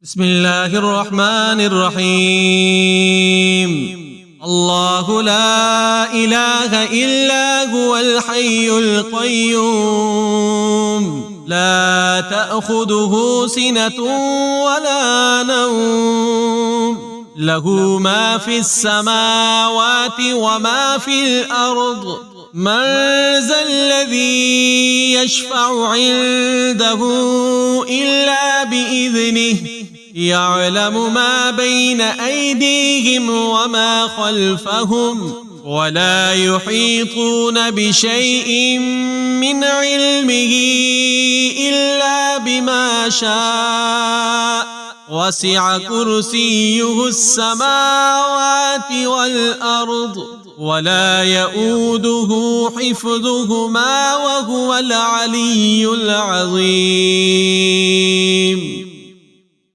بسم الله الرحمن الرحيم. الله لا إله إلا هو الحي القيوم لا تأخذه سنة ولا نوم له ما في السماوات وما في الأرض من ذا الذي يشفع عنده إلا بإذنه يعلم ما بين أيديهم وما خلفهم ولا يحيطون بشيء من علمه إلا بما شاء وسع كرسيه السماوات والأرض ولا يؤوده حفظهما وهو العلي العظيم.